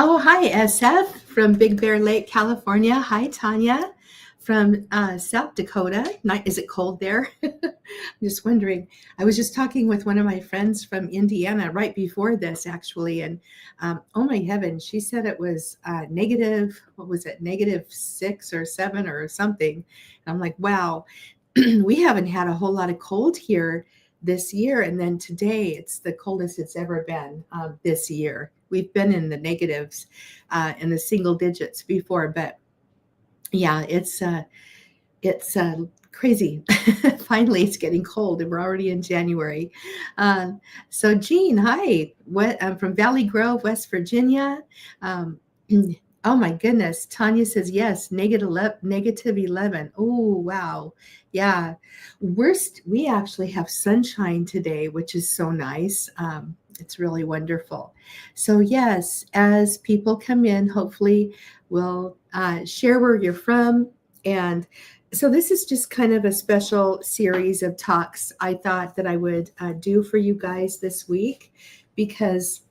Oh, hi, Seth from Big Bear Lake, California. Hi, Tanya from South Dakota. Is it cold there? I'm just wondering. I was just talking with one of my friends from Indiana right before this, actually, and oh my heavens, she said it was negative. What was it? -6 or 7 or something. And I'm like, wow, we haven't had a whole lot of cold here this year. And then today, it's the coldest it's ever been this year. We've been in the negatives, in the single digits before, but yeah, it's crazy. Finally, it's getting cold, and we're already in January. Uh, so, Jean, hi. I'm from Valley Grove, West Virginia. Um, oh my goodness, Tanya says yes. -11. Oh wow, yeah. We actually have sunshine today, which is so nice. It's really wonderful. So yes, as people come in, hopefully we'll share where you're from. And so this is just kind of a special series of talks I thought that I would do for you guys this week, because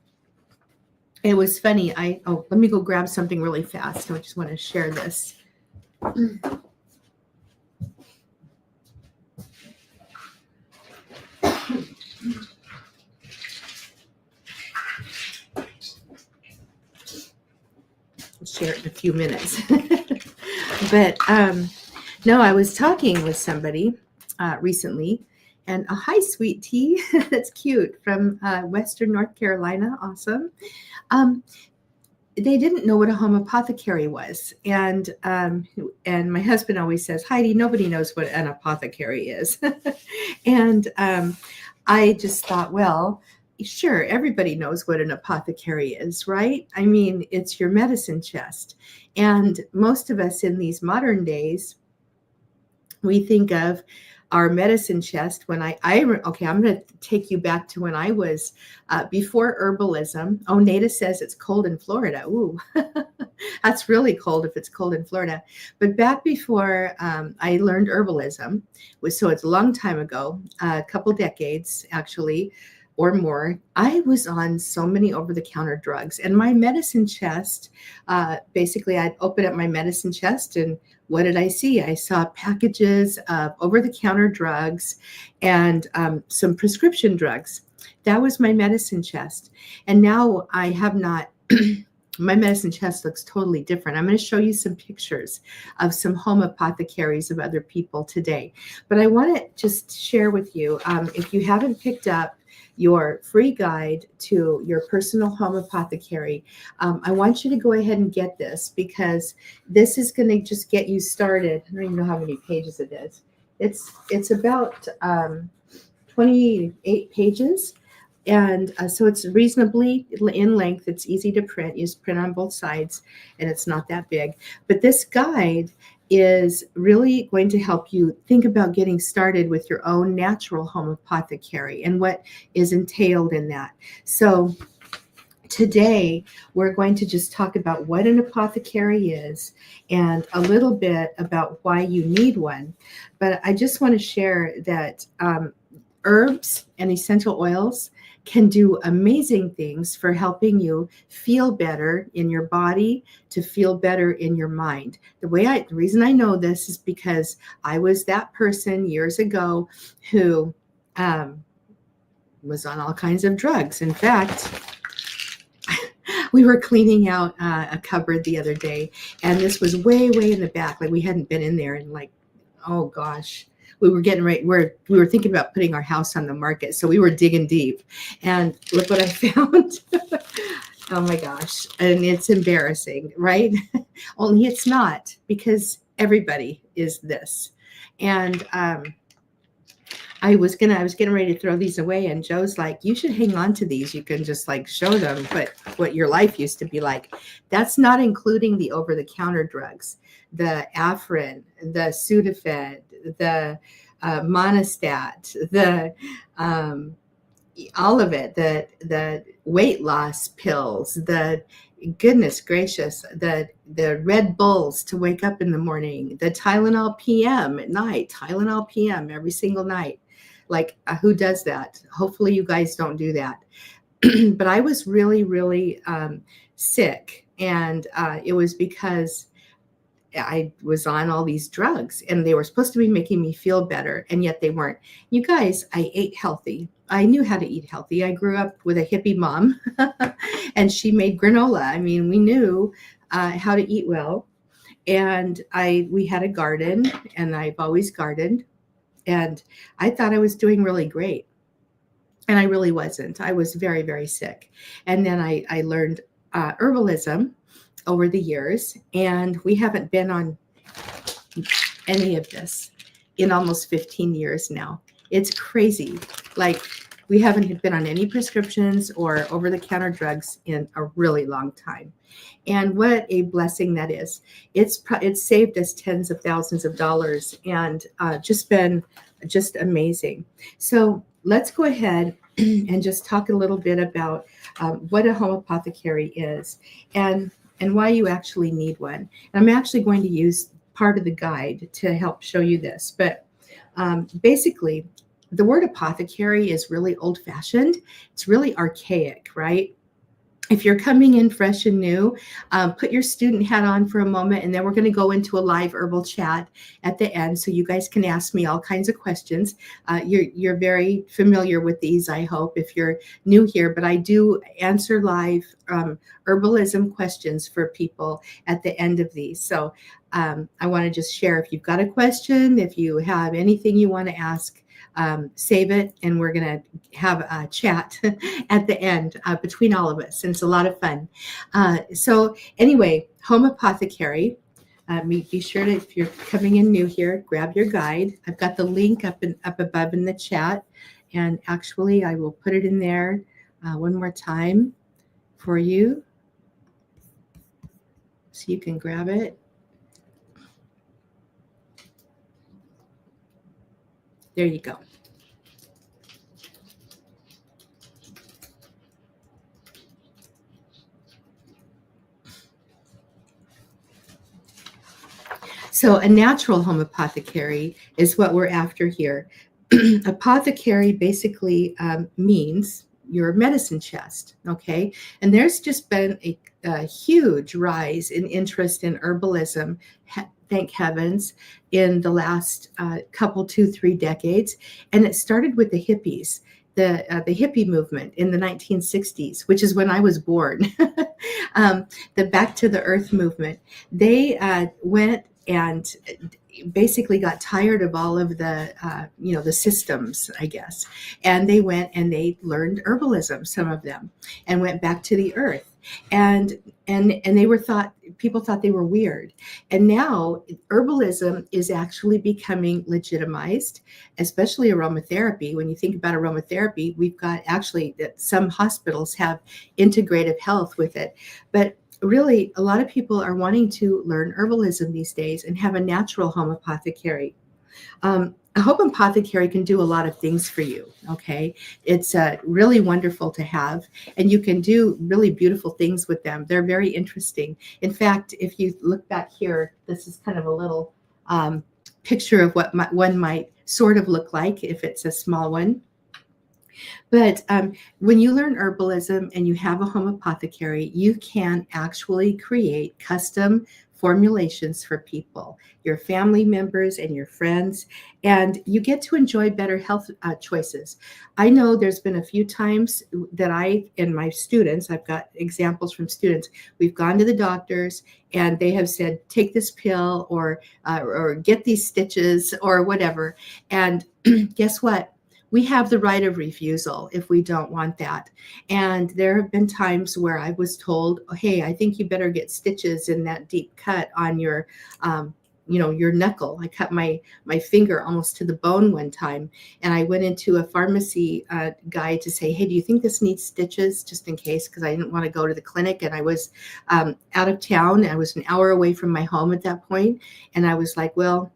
it was funny. Let me go grab something really fast. I just want to share this. I'll share it in a few minutes. But no, I was talking with somebody recently, and hi, sweet tea. That's cute, from Western North Carolina. Awesome. They didn't know what a home apothecary was, and my husband always says, Heidi, nobody knows what an apothecary is. And I just thought, well, sure, everybody knows what an apothecary is, right? I mean, it's your medicine chest. And most of us in these modern days, we think of our medicine chest when okay, I'm going to take you back to when I was before herbalism. Oh, Nada says it's cold in Florida. Ooh, that's really cold if it's cold in Florida. But back before I learned herbalism, so it's a long time ago, a couple decades actually, or more, I was on so many over-the-counter drugs. And my medicine chest, basically I'd open up my medicine chest, and what did I see? I saw packages of over-the-counter drugs and some prescription drugs. That was my medicine chest. And now I have not, my medicine chest looks totally different. I'm going to show you some pictures of some home apothecaries of other people today. But I want to just share with you, if you haven't picked up your free guide to your personal home apothecary, I want you to go ahead and get this, because this is going to just get you started. I don't even know how many pages it is. It's about 28 pages. And so it's reasonably in length. It's easy to print. You just print on both sides, and it's not that big. But this guide is really going to help you think about getting started with your own natural home apothecary and what is entailed in that. So today, we're going to just talk about what an apothecary is and a little bit about why you need one. But I just want to share that herbs and essential oils can do amazing things for helping you feel better in your body, to feel better in your mind. The reason I know this is because I was that person years ago who was on all kinds of drugs. In fact, we were cleaning out a cupboard the other day, and this was way, way in the back. Like, we hadn't been in there in oh gosh, we were getting ready. We were thinking about putting our house on the market. So we were digging deep, and look what I found. Oh my gosh. And it's embarrassing, right? Only it's not, because everybody is this. And I was getting ready to throw these away, and Joe's like, you should hang on to these. You can just show them what your life used to be like. That's not including the over-the-counter drugs, the Afrin, the Sudafed, the Monistat, the all of it, the weight loss pills, the goodness gracious, the Red Bulls to wake up in the morning, the Tylenol PM at night, Tylenol PM every single night. Who does that? Hopefully you guys don't do that. But I was really, really sick. And it was because I was on all these drugs and they were supposed to be making me feel better, and yet they weren't. You guys, I ate healthy. I knew how to eat healthy. I grew up with a hippie mom and she made granola. I mean, we knew how to eat well. And we had a garden, and I've always gardened. And I thought I was doing really great. And I really wasn't. I was very, very sick. And then I learned herbalism over the years, and we haven't been on any of this in almost 15 years now. It's crazy. Like, we haven't been on any prescriptions or over-the-counter drugs in a really long time. And what a blessing that is. It's saved us tens of thousands of dollars, and just been just amazing. So let's go ahead and just talk a little bit about what a home apothecary is and why you actually need one. And I'm actually going to use part of the guide to help show you this. But basically, the word apothecary is really old-fashioned. It's really archaic, right? If you're coming in fresh and new, put your student hat on for a moment, and then we're going to go into a live herbal chat at the end, so you guys can ask me all kinds of questions. You're very familiar with these, I hope, if you're new here, but I do answer live herbalism questions for people at the end of these. So I want to just share, if you've got a question, if you have anything you want to ask, save it, and we're going to have a chat at the end between all of us, and it's a lot of fun. So anyway, home apothecary. Be sure to, if you're coming in new here, grab your guide. I've got the link up above in the chat, and actually I will put it in there one more time for you so you can grab it. There you go. So a natural home apothecary is what we're after here. Apothecary basically means your medicine chest, okay? And there's just been a huge rise in interest in herbalism, thank heavens, in the last couple, 2-3 decades. And it started with the hippies. The hippie movement in the 1960s, which is when I was born, the Back to the Earth movement. They went and basically got tired of all of the, the systems, I guess. And they went and they learned herbalism, some of them, and went back to the earth. And people thought they were weird. And now herbalism is actually becoming legitimized, especially aromatherapy. When you think about aromatherapy, we've got actually that some hospitals have integrative health with it. But really, a lot of people are wanting to learn herbalism these days and have a natural home apothecary. A home apothecary can do a lot of things for you, okay? It's really wonderful to have, and you can do really beautiful things with them. They're very interesting. In fact, if you look back here, this is kind of a little picture of what one might sort of look like if it's a small one. But when you learn herbalism and you have a home apothecary, you can actually create custom formulations for people, your family members and your friends, and you get to enjoy better health choices. I know there's been a few times that and my students, I've got examples from students, we've gone to the doctors and they have said, take this pill or get these stitches or whatever. And guess what? We have the right of refusal if we don't want that. And there have been times where I was told, oh, hey, I think you better get stitches in that deep cut on your, your knuckle. I cut my finger almost to the bone one time. And I went into a pharmacy guy to say, hey, do you think this needs stitches? Just in case, because I didn't want to go to the clinic. And I was out of town. I was an hour away from my home at that point. And I was like, well,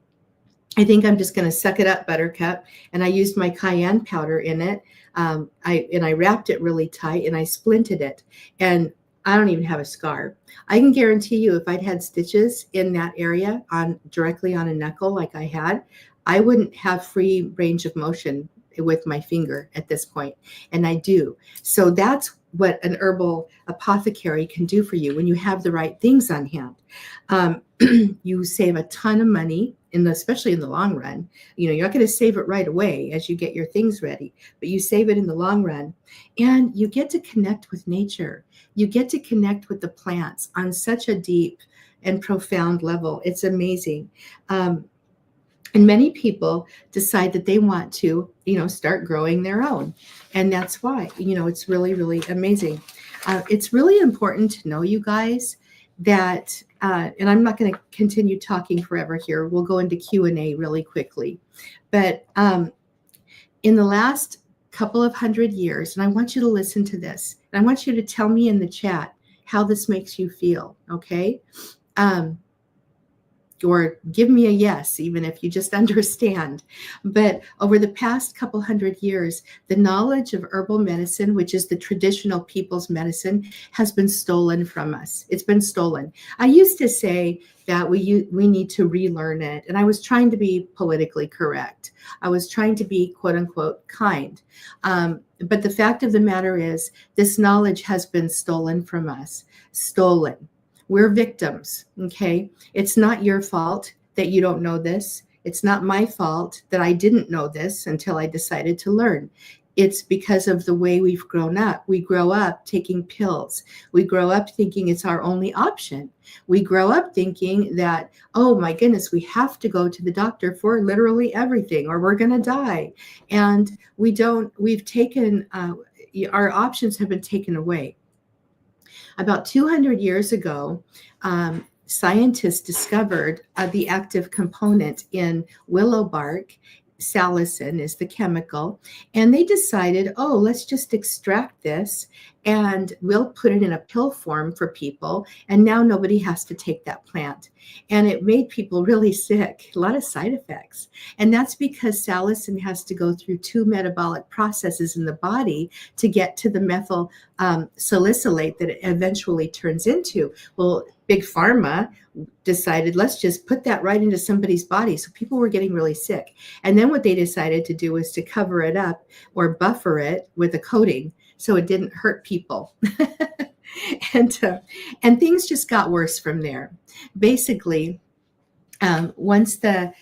I think I'm just going to suck it up, Buttercup. And I used my cayenne powder in it. I wrapped it really tight and I splinted it. And I don't even have a scar. I can guarantee you if I'd had stitches in that area directly on a knuckle like I had, I wouldn't have free range of motion with my finger at this point. And I do. So that's what an herbal apothecary can do for you when you have the right things on hand. You save a ton of money, especially in the long run. You're not going to save it right away as you get your things ready, but you save it in the long run. And you get to connect with nature. You get to connect with the plants on such a deep and profound level. It's amazing. And many people decide that they want to, start growing their own. And that's why, it's really, really amazing. It's really important to know, you guys, that, and I'm not going to continue talking forever here. We'll go into Q&A really quickly. But in the last couple of 100 years, and I want you to listen to this, and I want you to tell me in the chat how this makes you feel, okay? Or give me a yes, even if you just understand. But over the past couple 100 years, the knowledge of herbal medicine, which is the traditional people's medicine, has been stolen from us. It's been stolen. I used to say that we need to relearn it. And I was trying to be politically correct. I was trying to be, quote unquote, kind. But the fact of the matter is, this knowledge has been stolen from us. Stolen. We're victims, okay? It's not your fault that you don't know this. It's not my fault that I didn't know this until I decided to learn. It's because of the way we've grown up. We grow up taking pills. We grow up thinking it's our only option. We grow up thinking that, oh my goodness, we have to go to the doctor for literally everything or we're going to die. And we've taken, our options have been taken away. About 200 years ago, scientists discovered the active component in willow bark. Salicin is the chemical. And they decided, oh, let's just extract this and we'll put it in a pill form for people. And now nobody has to take that plant. And it made people really sick, a lot of side effects. And that's because salicin has to go through 2 metabolic processes in the body to get to the methyl salicylate that it eventually turns into. Well, Big Pharma decided, let's just put that right into somebody's body. So people were getting really sick. And then what they decided to do was to cover it up or buffer it with a coating so it didn't hurt people. And things just got worse from there. Basically, once the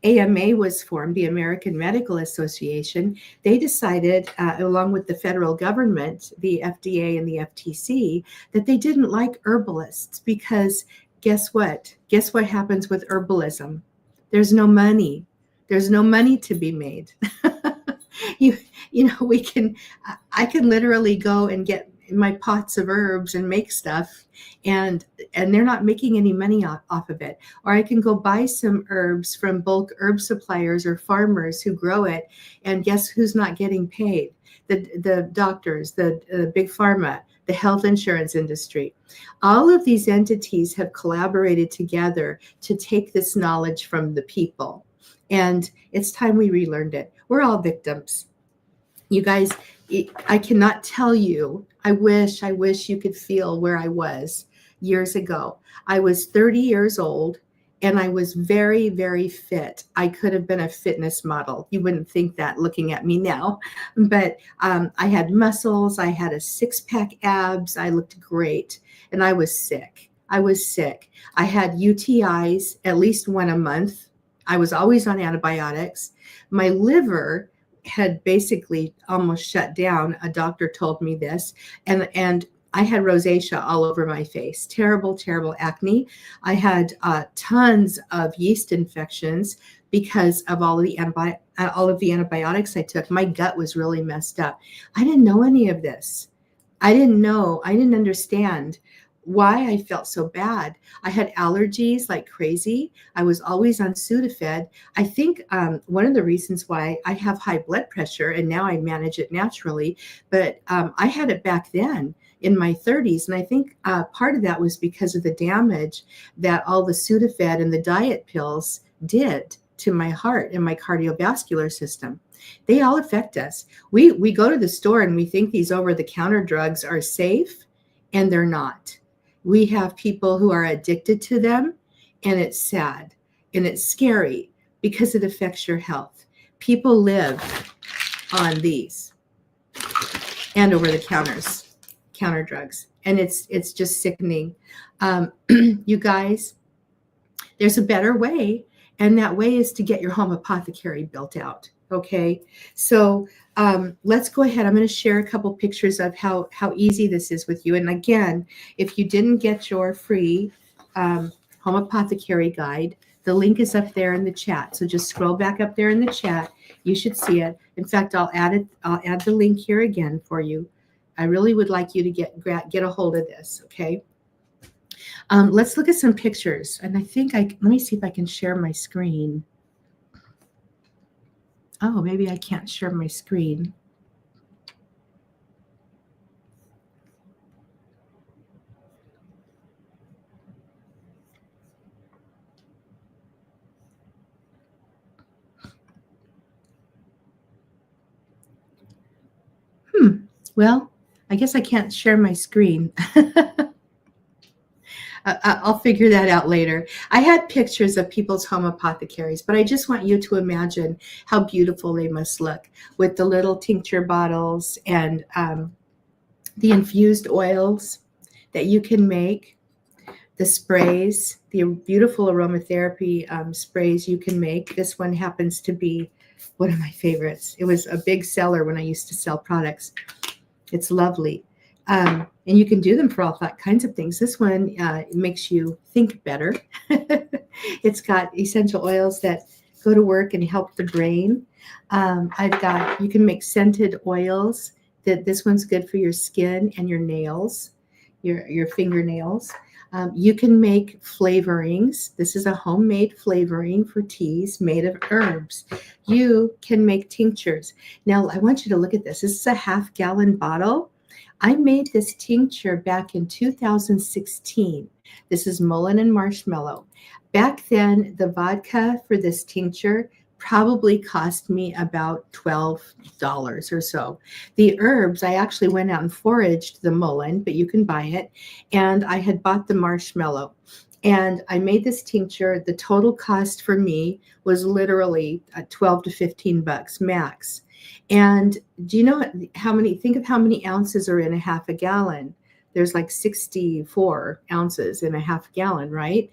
AMA was formed, the American Medical Association, they decided, along with the federal government, the FDA and the FTC, that they didn't like herbalists because guess what? Guess what happens with herbalism? There's no money. There's no money to be made. I can literally go and get my pots of herbs and make stuff and they're not making any money off of it. Or I can go buy some herbs from bulk herb suppliers or farmers who grow it, and guess who's not getting paid? The doctors, the big pharma, the health insurance industry. All of these entities have collaborated together to take this knowledge from the people. And it's time we relearned it. We're all victims. You guys, I cannot tell you, I wish you could feel where I was years ago. I was 30 years old and I was very, very fit. I could have been a fitness model. You wouldn't think that looking at me now, but I had muscles. I had a 6-pack abs. I looked great and I was sick. I had UTIs, at least one a month. I was always on antibiotics. My liver had basically almost shut down. A doctor told me this. And I had rosacea all over my face. Terrible, terrible acne. I had tons of yeast infections because of all of the antibiotics I took. My gut was really messed up. I didn't know any of this. I didn't understand why I felt so bad. I had allergies like crazy. I was always on Sudafed. I think one of the reasons why I have high blood pressure, and now I manage it naturally, but I had it back then in my 30s. And I think part of that was because of the damage that all the Sudafed and the diet pills did to my heart and my cardiovascular system. They all affect us. We go to the store and we think these over-the-counter drugs are safe, and they're not. We have people who are addicted to them, and it's sad and it's scary because it affects your health. People live on these and over the counters. over-the-counter drugs, and it's just sickening. You guys, there's a better way, and that way is to get your home apothecary built out. Okay, so let's go ahead. I'm going to share a couple pictures of how easy this is with you. And again, if you didn't get your free home apothecary guide, the link is up there in the chat. So just scroll back up there in the chat. You should see it. In fact, I'll add the link here again for you. I really would like you to get a hold of this. Okay. Let's look at some pictures. And I think let me see if I can share my screen. Oh, maybe I can't share my screen. Well, I guess I can't share my screen. I'll figure that out later. I had pictures of people's home apothecaries, but I just want you to imagine how beautiful they must look with the little tincture bottles and the infused oils that you can make, the sprays, the beautiful aromatherapy sprays you can make. This one happens to be one of my favorites. It was a big seller when I used to sell products. It's lovely. And you can do them for all kinds of things. This one makes you think better. It's got essential oils that go to work and help the brain. You can make scented oils. This one's good for your skin and your nails, your fingernails. You can make flavorings. This is a homemade flavoring for teas made of herbs. You can make tinctures. Now, I want you to look at this. This is a 1/2 gallon bottle. I made this tincture back in 2016. This is mullein and marshmallow. Back then, the vodka for this tincture probably cost me about $12 or so. The herbs, I actually went out and foraged the mullein, but you can buy it. And I had bought the marshmallow. And I made this tincture. The total cost for me was literally $12 to $15 max. And do you know think of how many ounces are in a 1/2 gallon? There's like 64 ounces in a 1/2 gallon, right?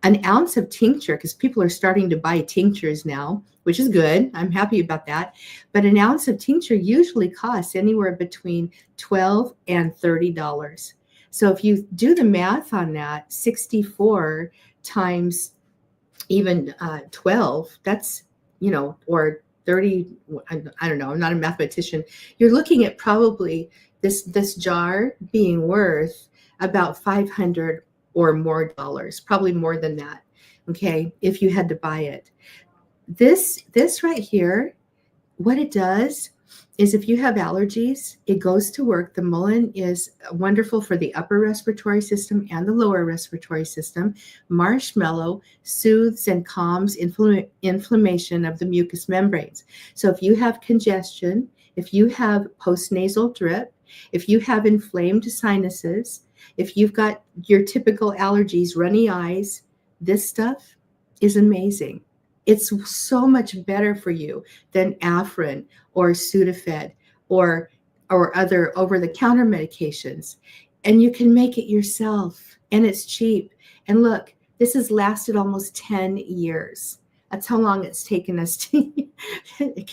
An ounce of tincture, because people are starting to buy tinctures now, which is good. I'm happy about that. But an ounce of tincture usually costs anywhere between $12 and $30. So if you do the math on that, 64 times even 12, that's, or 30, I don't know, I'm not a mathematician. You're looking at probably this jar being worth about $500 or more dollars, probably more than that, okay, if you had to buy it. This right here, what it does is if you have allergies, it goes to work. The mullein is wonderful for the upper respiratory system and the lower respiratory system. Marshmallow soothes and calms inflammation of the mucous membranes. So if you have congestion, if you have postnasal drip, if you have inflamed sinuses, if you've got your typical allergies, runny eyes, this stuff is amazing. It's so much better for you than Afrin or Sudafed or other over-the-counter medications. And you can make it yourself, and it's cheap. And look, this has lasted almost 10 years. That's how long it's taken us to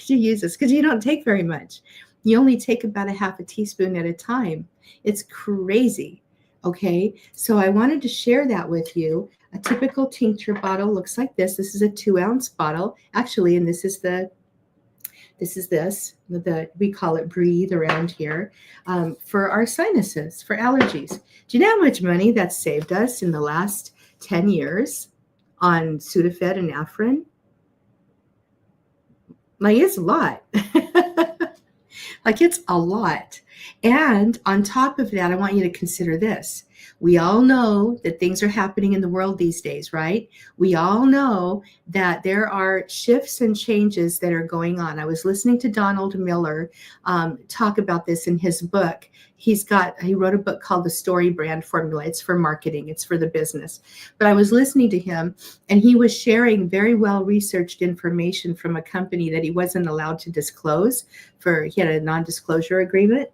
use this, because you don't take very much. You only take about 1/2 teaspoon at a time. It's crazy. Okay, so I wanted to share that with you. A typical tincture bottle looks like this. This is a 2-ounce bottle, actually, and this is we call it Breathe around here, for our sinuses, for allergies. Do you know how much money that's saved us in the last 10 years on Sudafed and Afrin? Like, it's a lot. Like, it's a lot. And on top of that, I want you to consider this. We all know that things are happening in the world these days, right? We all know that there are shifts and changes that are going on. I was listening to Donald Miller talk about this in his book. He wrote a book called The Story Brand Formula. It's for marketing. It's for the business. But I was listening to him, and he was sharing very well-researched information from a company that he wasn't allowed to disclose. He had a non-disclosure agreement.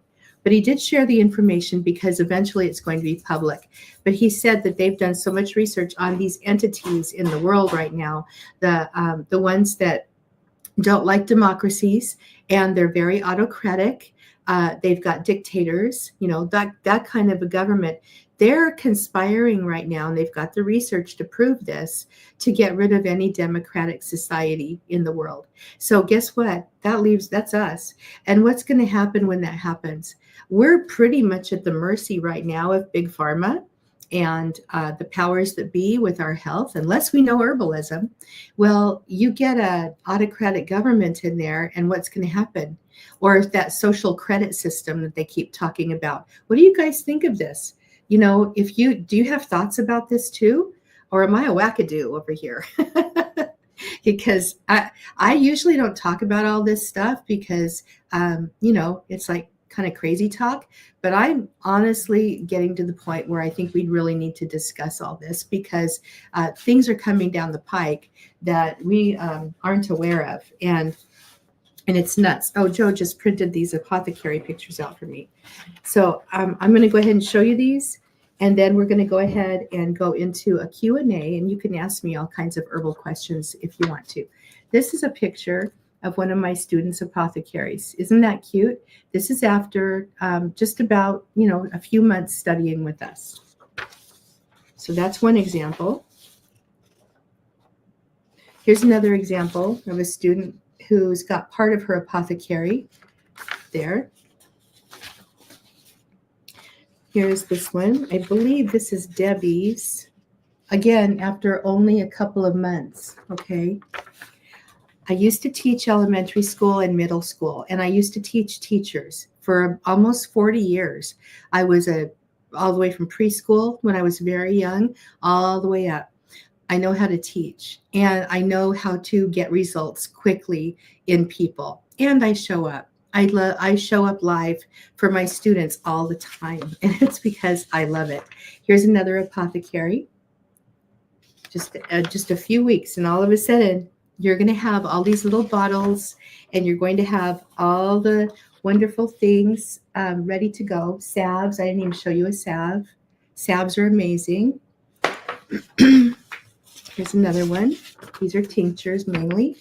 But he did share the information because eventually it's going to be public. But he said that they've done so much research on these entities in the world right now, the ones that don't like democracies, and they're very autocratic. They've got dictators, that kind of a government. They're conspiring right now, and they've got the research to prove this, to get rid of any democratic society in the world. So guess what? That's us. And what's going to happen when that happens? We're pretty much at the mercy right now of Big Pharma and the powers that be with our health, unless we know herbalism. Well, you get an autocratic government in there, and what's going to happen? Or if that social credit system that they keep talking about. What do you guys think of this? Do you have thoughts about this too? Or am I a wackadoo over here? Because I usually don't talk about all this stuff because, it's like kind of crazy talk, but I'm honestly getting to the point where I think we really need to discuss all this because things are coming down the pike that we aren't aware of. And it's nuts. Oh, Joe just printed these apothecary pictures out for me. So I'm going to go ahead and show you these. And then we're going to go ahead and go into a Q&A, and you can ask me all kinds of herbal questions if you want to. This is a picture of one of my students' apothecaries. Isn't that cute? This is after just about, a few months studying with us. So that's one example. Here's another example of a student who's got part of her apothecary there. Here's this one. I believe this is Debbie's. Again, after only a couple of months, okay? I used to teach elementary school and middle school, and I used to teach teachers for almost 40 years. I was all the way from preschool when I was very young, all the way up. I know how to teach, and I know how to get results quickly in people, and I show up. I show up live for my students all the time, and it's because I love it. Here's another apothecary. Just a few weeks, and all of a sudden, you're going to have all these little bottles, and you're going to have all the wonderful things ready to go. Salves. I didn't even show you a salve. Salves are amazing. Here's another one. These are tinctures mainly.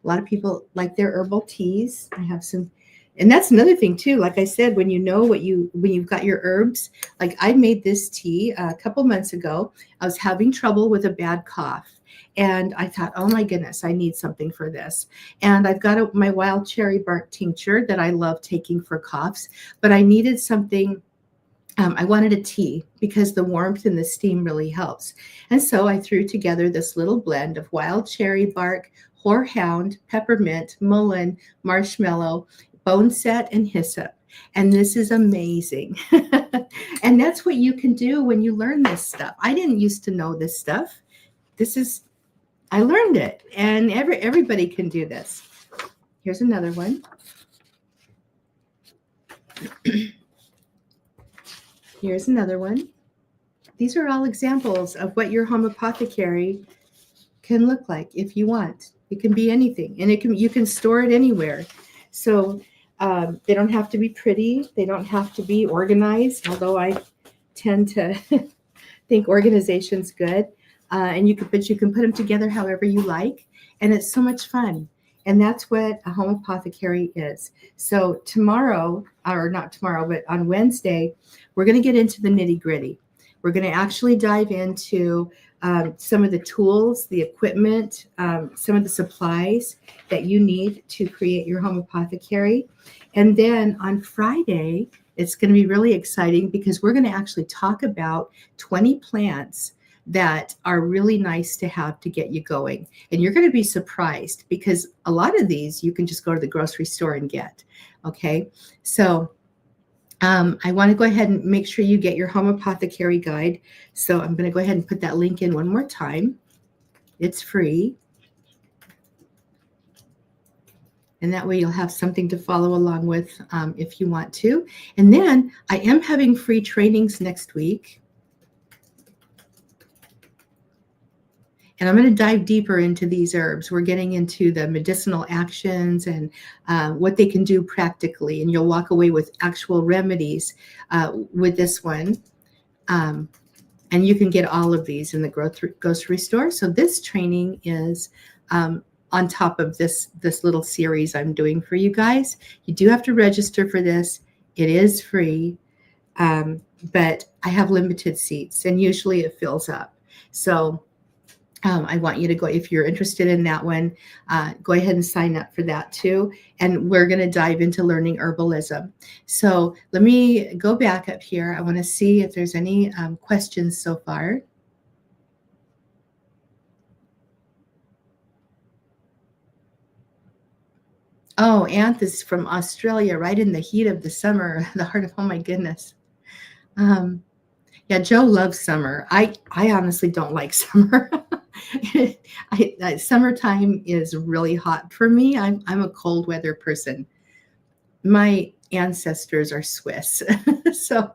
A lot of people like their herbal teas. I have some. And that's another thing too. Like I said, when you've got your herbs, like I made this tea a couple months ago. I was having trouble with a bad cough. And I thought, oh my goodness, I need something for this. And I've got my wild cherry bark tincture that I love taking for coughs, but I needed something. I wanted a tea because the warmth and the steam really helps. And so I threw together this little blend of wild cherry bark, horehound, peppermint, mullein, marshmallow, boneset, and hyssop. And this is amazing. And that's what you can do when you learn this stuff. I didn't used to know this stuff. I learned it, and everybody can do this. Here's another one. Here's another one. These are all examples of what your home apothecary can look like if you want. It can be anything, and you can store it anywhere. So they don't have to be pretty. They don't have to be organized, although I tend to think organization's good. And you can put them together however you like, and it's so much fun. And that's what a home apothecary is. So tomorrow, or not tomorrow, but on Wednesday, we're going to get into the nitty gritty. We're going to actually dive into some of the tools, the equipment, some of the supplies that you need to create your home apothecary. And then on Friday, it's going to be really exciting because we're going to actually talk about 20 plants that are really nice to have to get you going. And you're going to be surprised because a lot of these you can just go to the grocery store and get. Okay, so I want to go ahead and make sure you get your home apothecary guide. So I'm going to go ahead and put that link in one more time. It's free. And that way you'll have something to follow along with if you want to. And then I am having free trainings next week. And I'm going to dive deeper into these herbs. We're getting into the medicinal actions and what they can do practically. And you'll walk away with actual remedies with this one. And you can get all of these in the grocery store. So this training is on top of this little series I'm doing for you guys. You do have to register for this. It is free, but I have limited seats, and usually it fills up. So I want you to go, if you're interested in that one, go ahead and sign up for that too. And we're going to dive into learning herbalism. So let me go back up here. I want to see if there's any questions so far. Oh, Anth is from Australia, right in the heat of the summer, the heart of, oh my goodness. Yeah, Joe loves summer. I honestly don't like summer. Summertime is really hot for me. I'm a cold weather person. My ancestors are Swiss, so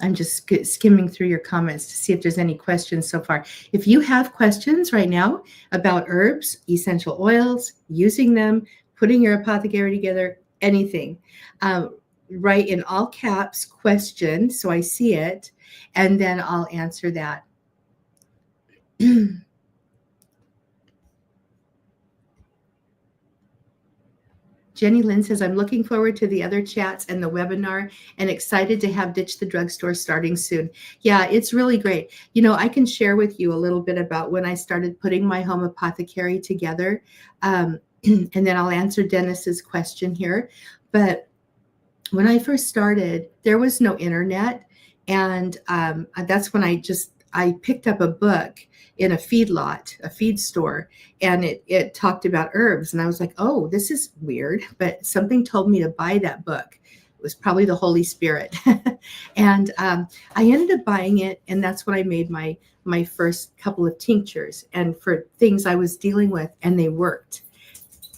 I'm just skimming through your comments to see if there's any questions so far. If you have questions right now about herbs, essential oils, using them, putting your apothecary together, anything, write in all caps question so I see it, and then I'll answer that. Jenny Lynn says, I'm looking forward to the other chats and the webinar and excited to have Ditch the Drugstore starting soon. Yeah, it's really great. You know, I can share with you a little bit about when I started putting my home apothecary together. And then I'll answer Dennis's question here. But when I first started, there was no internet. And that's when I picked up a book in a feedlot, a feed store, and it talked about herbs. And I was like, oh, this is weird. But something told me to buy that book. It was probably the Holy Spirit. And I ended up buying it. And that's when I made my first couple of tinctures, and for things I was dealing with, and they worked.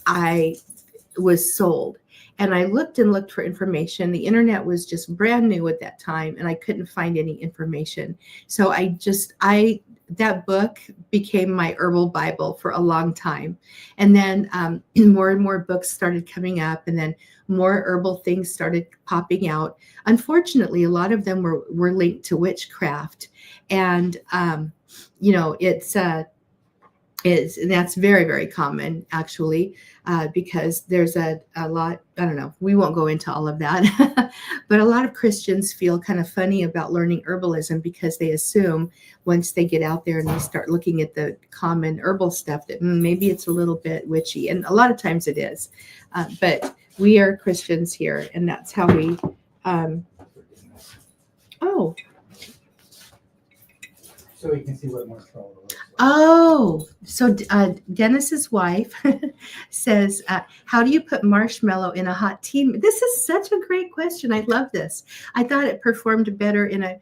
I was sold. And I looked and looked for information. The internet was just brand new at that time, and I couldn't find any information. So that book became my herbal Bible for a long time. And then more and more books started coming up, and then more herbal things started popping out. Unfortunately, a lot of them were linked to witchcraft. And, that's very, very common, actually, because there's a lot, I don't know, we won't go into all of that, but a lot of Christians feel kind of funny about learning herbalism because they assume once they get out there and they start looking at the common herbal stuff that maybe it's a little bit witchy, and a lot of times it is, but we are Christians here, and that's how we, So you can see what marshmallow looks like. Oh, so Dennis's wife says, how do you put marshmallow in a hot tea? This is such a great question. I love this. I thought it performed better in a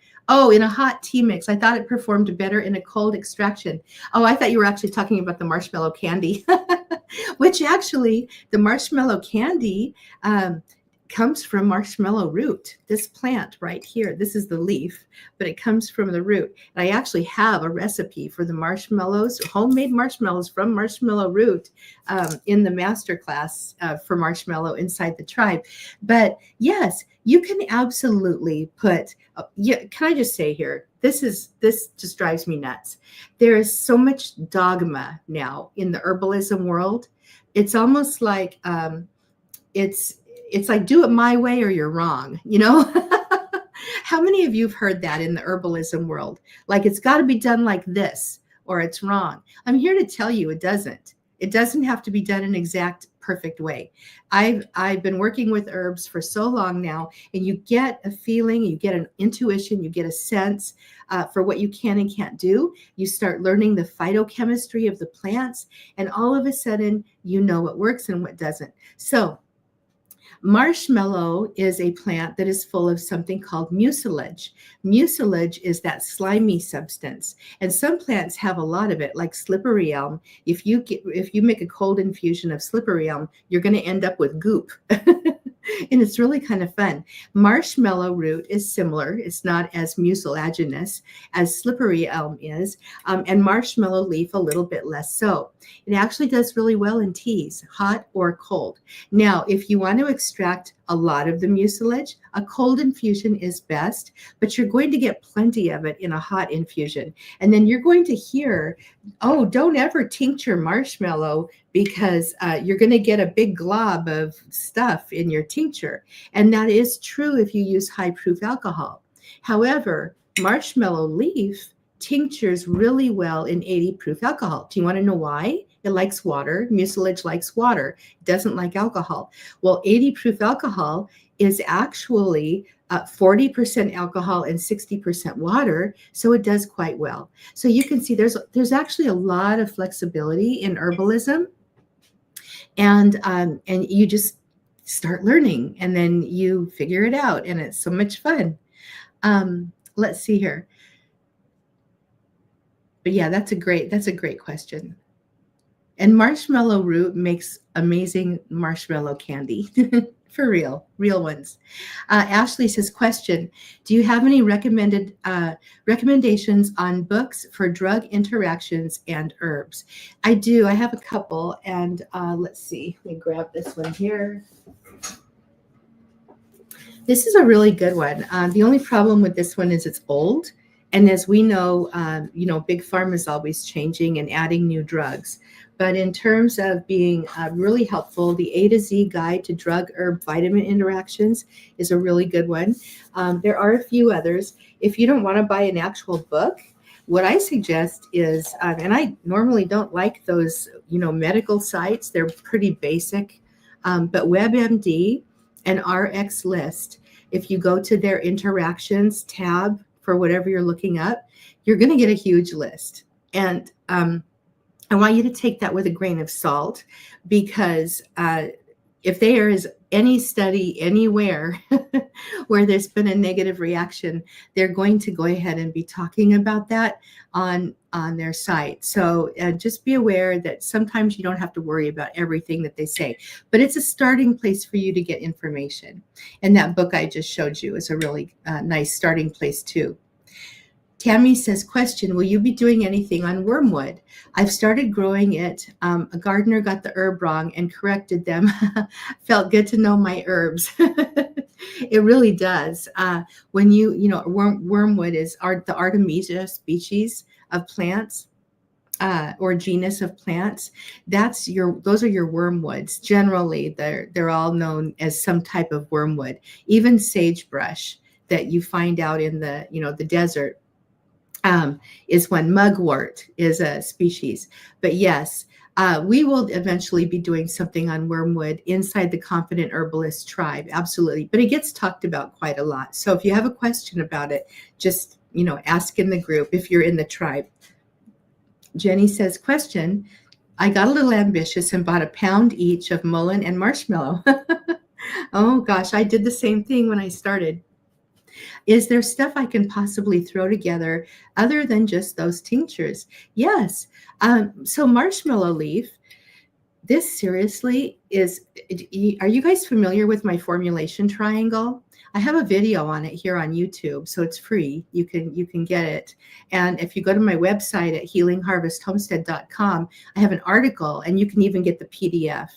hot tea mix. I thought it performed better in a cold extraction. Oh, I thought you were actually talking about the marshmallow candy, which actually the marshmallow candy comes from marshmallow root. This plant right here, this is the leaf, but it comes from the root. And I actually have a recipe for the marshmallows, homemade marshmallows from marshmallow root in the masterclass for marshmallow inside the tribe. But yes, you can absolutely put, can I just say here, this just drives me nuts. There is so much dogma now in the herbalism world. It's almost like it's like, do it my way or you're wrong, you know? How many of you have heard that in the herbalism world? Like, it's got to be done like this or it's wrong. I'm here to tell you it doesn't. It doesn't have to be done in exact perfect way. I've been working with herbs for so long now, and you get a feeling, you get an intuition, you get a sense for what you can and can't do. You start learning the phytochemistry of the plants, and all of a sudden, you know what works and what doesn't. So Marshmallow is a plant that is full of something called mucilage. Mucilage is that slimy substance, and some plants have a lot of it, like slippery elm. If you make a cold infusion of slippery elm, you're going to end up with goop. And it's really kind of fun. Marshmallow root is similar. It's not as mucilaginous as slippery elm is, and marshmallow leaf a little bit less so. It actually does really well in teas, hot or cold. Now, if you want to extract a lot of the mucilage, a cold infusion is best, but you're going to get plenty of it in a hot infusion. And then you're going to hear, oh, don't ever tincture marshmallow because you're going to get a big glob of stuff in your tincture. And that is true if you use high proof alcohol. However, marshmallow leaf tinctures really well in 80 proof alcohol. Do you want to know why? It likes water. Mucilage likes water. It doesn't like alcohol. Well, 80 proof alcohol is actually 40% alcohol and 60% water, so it does quite well. So you can see there's actually a lot of flexibility in herbalism, and you just start learning, and then you figure it out, and it's so much fun. Let's see here. But yeah, that's a great question. And marshmallow root makes amazing marshmallow candy. For real ones. Ashley says, question, do you have any recommendations on books for drug interactions and herbs? I do. I have a couple. And let's see. Let me grab this one here. This is a really good one. The only problem with this one is it's old. And as we know, Big Pharma is always changing and adding new drugs. But in terms of being really helpful, the A to Z Guide to Drug Herb Vitamin Interactions is a really good one. There are a few others. If you don't want to buy an actual book, what I suggest is, and I normally don't like those, medical sites. They're pretty basic. But WebMD and RX List, if you go to their interactions tab for whatever you're looking up, you're going to get a huge list. And I want you to take that with a grain of salt, because if there is any study anywhere where there's been a negative reaction, they're going to go ahead and be talking about that on their site. So just be aware that sometimes you don't have to worry about everything that they say, but it's a starting place for you to get information. And that book I just showed you is a really nice starting place too. Tammy says, question, will you be doing anything on wormwood? I've started growing it. A gardener got the herb wrong and corrected them. Felt good to know my herbs. It really does. When wormwood is the Artemisia species of plants, or genus of plants. Those are your wormwoods. Generally, they're all known as some type of wormwood. Even sagebrush that you find out in the desert is one. Mugwort is a species. But yes, we will eventually be doing something on wormwood inside the Confident Herbalist tribe. Absolutely. But it gets talked about quite a lot. So if you have a question about it, just, ask in the group if you're in the tribe. Jenny says, question, I got a little ambitious and bought a pound each of mullein and marshmallow. Oh gosh, I did the same thing when I started. Is there stuff I can possibly throw together other than just those tinctures? Yes. So marshmallow leaf, this seriously is, are you guys familiar with my formulation triangle? I have a video on it here on YouTube, so it's free. You can get it. And if you go to my website at healingharvesthomestead.com, I have an article, and you can even get the PDF.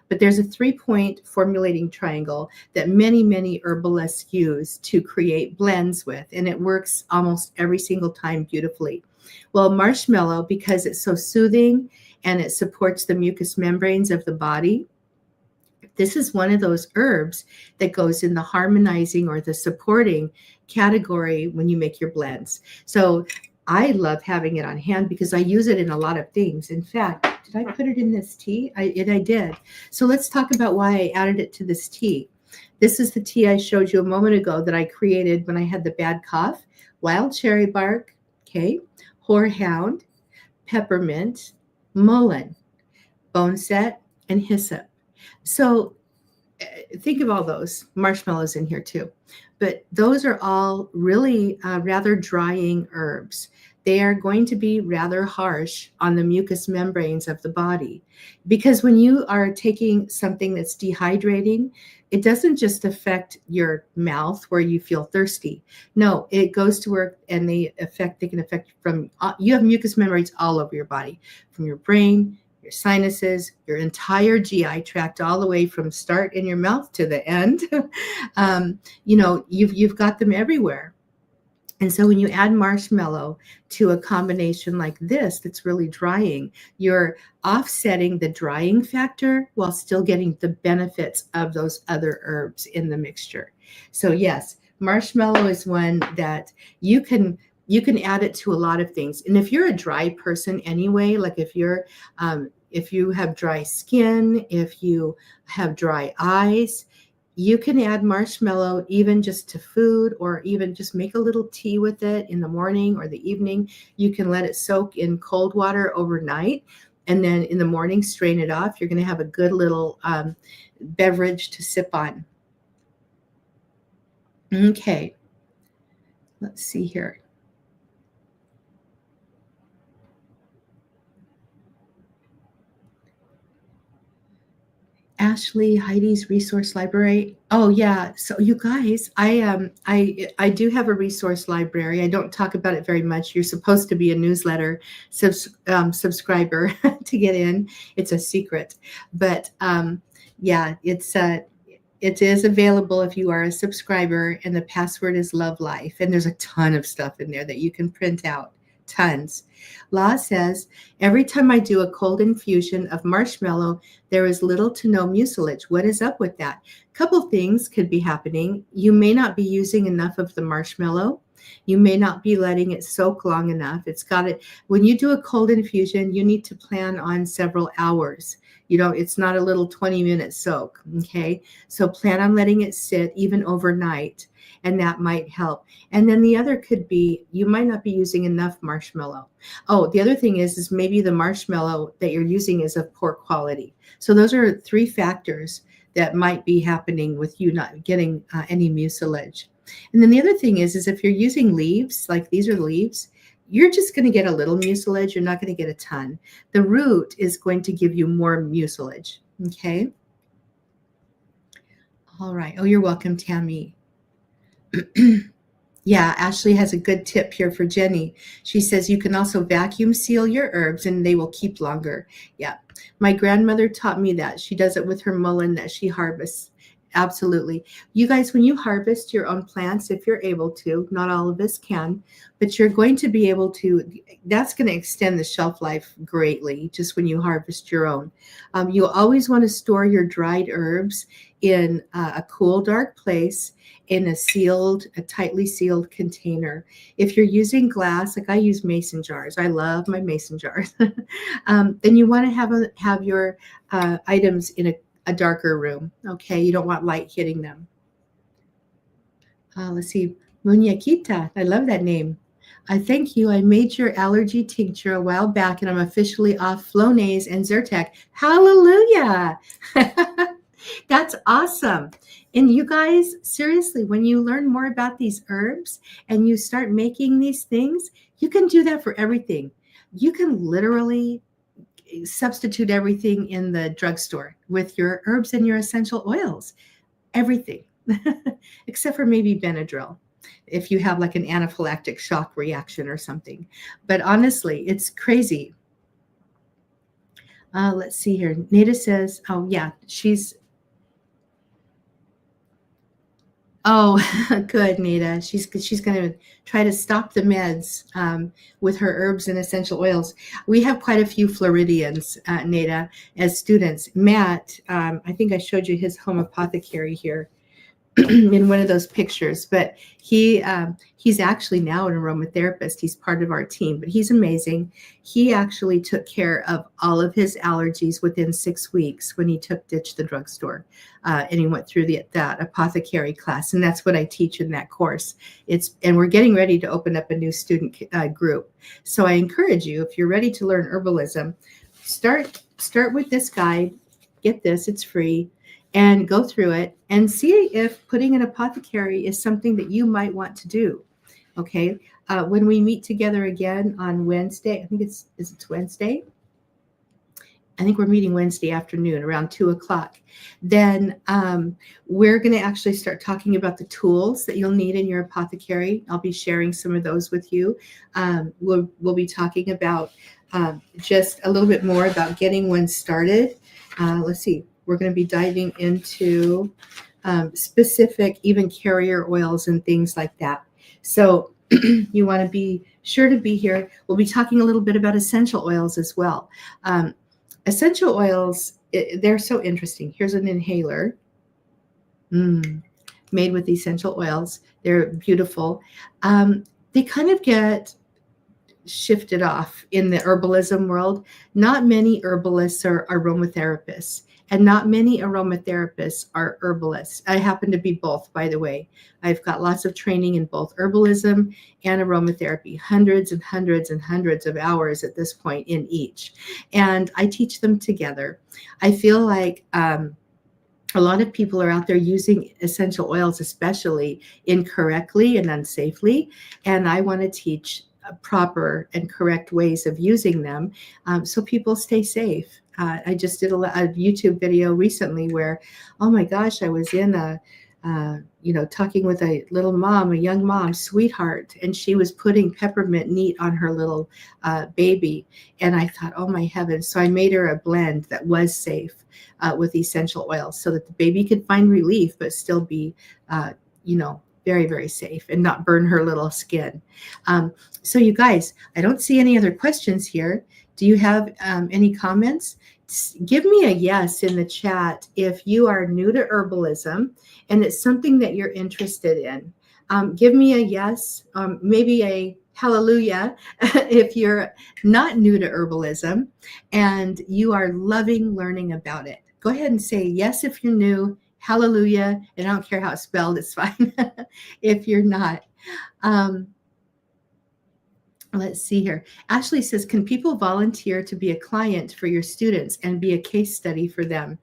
But there's a 3-point formulating triangle that many, many herbalists use to create blends with, and it works almost every single time beautifully. Well, marshmallow, because it's so soothing and it supports the mucous membranes of the body, this is one of those herbs that goes in the harmonizing or the supporting category when you make your blends. So I love having it on hand because I use it in a lot of things. In fact, did I put it in this tea? I did. So let's talk about why I added it to this tea. This is the tea I showed you a moment ago that I created when I had the bad cough. Wild cherry bark, okay, horehound, peppermint, mullein, boneset, and hyssop. So think of all those marshmallows in here too, but those are all really rather drying herbs. They are going to be rather harsh on the mucous membranes of the body, because when you are taking something that's dehydrating, it doesn't just affect your mouth where you feel thirsty. No, it goes to work, and they can affect from, you have mucous membranes all over your body, from your brain, your sinuses, your entire GI tract, all the way from start in your mouth to the end. You've got them everywhere. And so when you add marshmallow to a combination like this that's really drying, you're offsetting the drying factor while still getting the benefits of those other herbs in the mixture. So yes, marshmallow is one that you can add it to a lot of things. And if you're a dry person anyway, like if you have dry skin, if you have dry eyes, you can add marshmallow even just to food, or even just make a little tea with it in the morning or the evening. You can let it soak in cold water overnight, and then in the morning strain it off. You're going to have a good little beverage to sip on. Okay, let's see here. Ashley, Heidi's resource library. Oh yeah. So you guys, I do have a resource library. I don't talk about it very much. You're supposed to be a newsletter subscriber to get in. It's a secret, but yeah, it is available if you are a subscriber, and the password is Love Life. And there's a ton of stuff in there that you can print out. Tons. Law says, every time I do a cold infusion of marshmallow, there is little to no mucilage. What is up with that? A couple things could be happening. You may not be using enough of the marshmallow. You may not be letting it soak long enough. When you do a cold infusion, you need to plan on several hours. It's not a little 20-minute soak. Okay. So plan on letting it sit even overnight, and that might help. And then the other could be, you might not be using enough marshmallow. Oh, the other thing is maybe the marshmallow that you're using is of poor quality. So those are 3 factors that might be happening with you not getting any mucilage. And then the other thing is if you're using leaves, like these are leaves, you're just going to get a little mucilage. You're not going to get a ton. The root is going to give you more mucilage. Okay. All right. Oh, you're welcome, Tammy. Yeah, Ashley has a good tip here for Jenny. She says you can also vacuum seal your herbs and they will keep longer. Yeah, my grandmother taught me that. She does it with her mullein that she harvests. Absolutely. You guys, when you harvest your own plants, if you're able to, not all of us can, but you're going to be able to, that's going to extend the shelf life greatly just when you harvest your own. You'll always want to store your dried herbs in a cool, dark place, in a tightly sealed container. If you're using glass, like I use mason jars, I love my mason jars, then you want to have your items in a darker room. Okay, you don't want light hitting them. Let's see, Muñequita, I love that name. Thank you. I made your allergy tincture a while back, and I'm officially off Flonase and Zyrtec. Hallelujah! That's awesome. And you guys, seriously, when you learn more about these herbs and you start making these things, you can do that for everything. You can literally substitute everything in the drugstore with your herbs and your essential oils. Everything, except for maybe Benadryl, if you have like an anaphylactic shock reaction or something. But honestly, it's crazy. Let's see here. Nada says, oh yeah, oh, good, Nada. She's going to try to stop the meds with her herbs and essential oils. We have quite a few Floridians, Nada, as students. Matt, I think I showed you his home apothecary here in one of those pictures, but he's actually now an aromatherapist. He's part of our team, but he's amazing. He actually took care of all of his allergies within 6 weeks when he ditched the drugstore, and he went through that apothecary class, and that's what I teach in that course. And we're getting ready to open up a new student group. So I encourage you, if you're ready to learn herbalism, start with this guide. Get this; it's free. and go through it and see if putting an apothecary is something that you might want to do. Okay. When we meet together again on Wednesday, I think it's Wednesday. I think we're meeting Wednesday afternoon around 2:00. Then we're going to actually start talking about the tools that you'll need in your apothecary. I'll be sharing some of those with you. We'll be talking about just a little bit more about getting one started. Let's see. We're going to be diving into specific, even carrier oils and things like that. So you want to be sure to be here. We'll be talking a little bit about essential oils as well. Essential oils, they're so interesting. Here's an inhaler made with essential oils. They're beautiful. They kind of get shifted off in the herbalism world. Not many herbalists are aromatherapists, and not many aromatherapists are herbalists. I happen to be both, by the way. I've got lots of training in both herbalism and aromatherapy, hundreds and hundreds and hundreds of hours at this point in each. And I teach them together. I feel like a lot of people are out there using essential oils, especially incorrectly and unsafely. And I want to teach proper and correct ways of using them so people stay safe. I just did a YouTube video recently where, oh my gosh, I was in talking with a little mom, a young mom, sweetheart, and she was putting peppermint neat on her little baby. And I thought, oh my heavens. So I made her a blend that was safe with essential oils so that the baby could find relief, but still be, very, very safe and not burn her little skin. So you guys, I don't see any other questions here. Do you have any comments? Give me a yes in the chat if you are new to herbalism and it's something that you're interested in. Give me a yes, maybe a hallelujah if you're not new to herbalism and you are loving learning about it. Go ahead and say yes if you're new, hallelujah, and I don't care how it's spelled, it's fine if you're not. Let's see here. Ashley says, can people volunteer to be a client for your students and be a case study for them?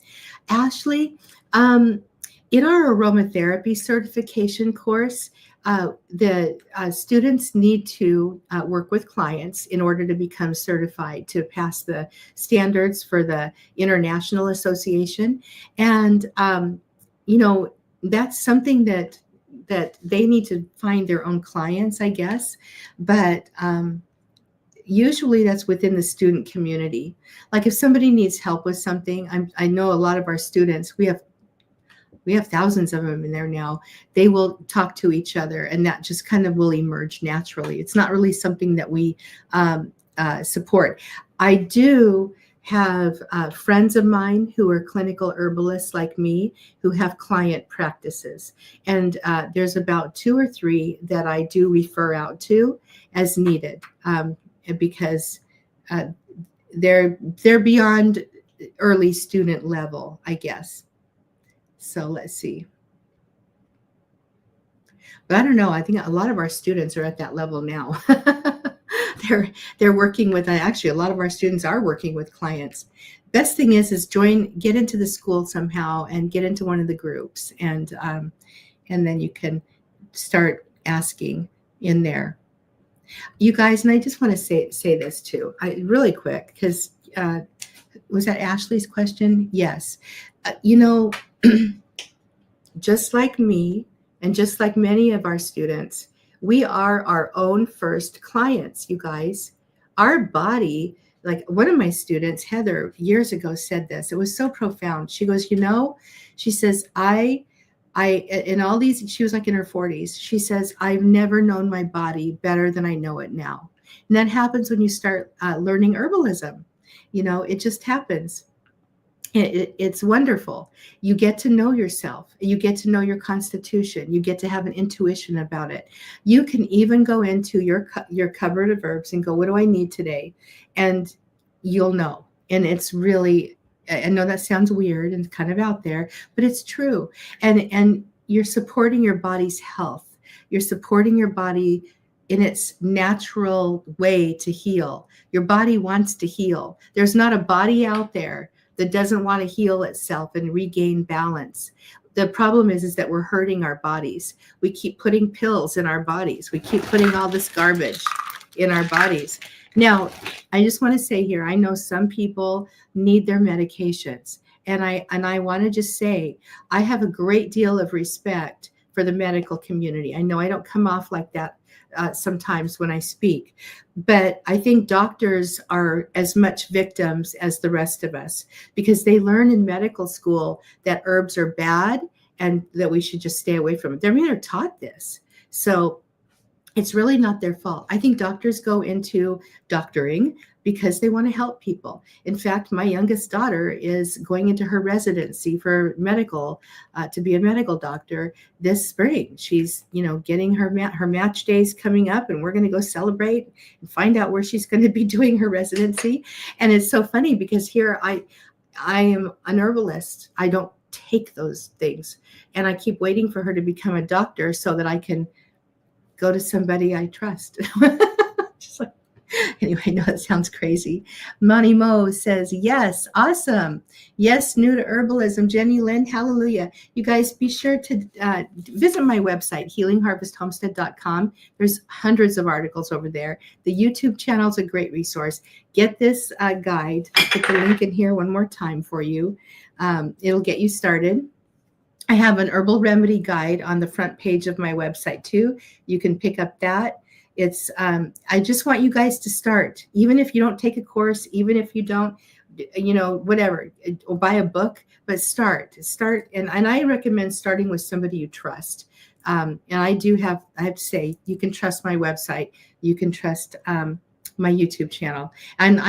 Ashley, in our aromatherapy certification course, the students need to work with clients in order to become certified to pass the standards for the International Association. And, that's something that they need to find their own clients, I guess. But usually that's within the student community. Like if somebody needs help with something, I know a lot of our students, we have thousands of them in there now. They will talk to each other and that just kind of will emerge naturally. It's not really something that we support. I do have friends of mine who are clinical herbalists like me who have client practices. And there's about 2 or 3 that I do refer out to as needed because they're beyond early student level, I guess. So let's see. But I don't know. I think a lot of our students are at that level now. They're working with, actually, a lot of our students are working with clients. Best thing is get into the school somehow and get into one of the groups, and then you can start asking in there. You guys, and I just want to say this too, really quick, because was that Ashley's question? Yes. Just like me, and just like many of our students, we are our own first clients, you guys. Our body, like one of my students, Heather, years ago said this. It was so profound. She goes, she says, I in all these, she was like in her 40s. She says, I've never known my body better than I know it now. And that happens when you start learning herbalism. It just happens. It's wonderful. You get to know yourself. You get to know your constitution. You get to have an intuition about it. You can even go into your cupboard of herbs and go, what do I need today? And you'll know. And it's really, I know that sounds weird and kind of out there, but it's true. And you're supporting your body's health. You're supporting your body in its natural way to heal. Your body wants to heal. There's not a body out there that doesn't want to heal itself and regain balance. The problem is that we're hurting our bodies. We keep putting pills in our bodies. We keep putting all this garbage in our bodies. Now, I just want to say here, I know some people need their medications. And I want to just say, I have a great deal of respect for the medical community. I know I don't come off like that sometimes when I speak, but I think doctors are as much victims as the rest of us, because they learn in medical school that herbs are bad and that we should just stay away from it. They're taught this. So it's really not their fault. I think doctors go into doctoring because they want to help people. In fact, my youngest daughter is going into her residency for medical, to be a medical doctor this spring. She's, getting her match days coming up, and we're going to go celebrate and find out where she's going to be doing her residency. And it's so funny because here I am an herbalist. I don't take those things, and I keep waiting for her to become a doctor so that I can go to somebody I trust. Just like, anyway, I know that sounds crazy. Monty Mo says, yes, awesome. Yes, new to herbalism. Jenny Lynn, hallelujah. You guys be sure to visit my website, healingharvesthomestead.com. There's hundreds of articles over there. The YouTube channel is a great resource. Get this guide. I'll put the link in here one more time for you. It'll get you started. I have an herbal remedy guide on the front page of my website too. You can pick up that. It's, I just want you guys to start, even if you don't take a course, even if you don't, whatever, or buy a book, but start. And I recommend starting with somebody you trust. And I have to say, you can trust my website. You can trust, my YouTube channel. And